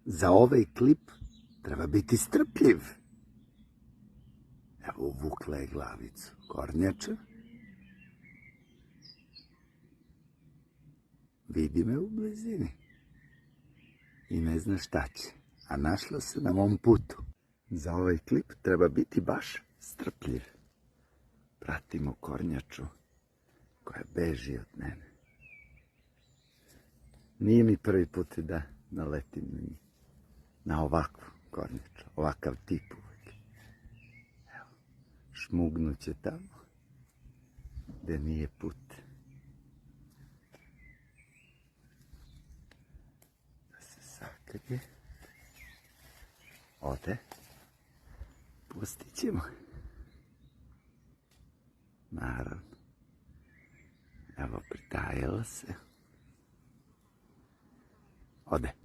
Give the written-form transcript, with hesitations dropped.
Za ovaj klip treba biti strpljiv. Evo, uvukla je glavicu kornjača. Vidi me u blizini. I ne zna šta će, a našla se na mom putu. Za ovaj klip treba biti baš strpljiv. Pratimo kornjaču koja beži od mene. Nije mi prvi put da naletim na ovakvu kornjaču, ovakav tip uvijek. Evo, šmugnuće tamo gde nije put. Da se sakrije. Ode. Pustit ćemo. Naravno. Evo, pritajala se. Ode.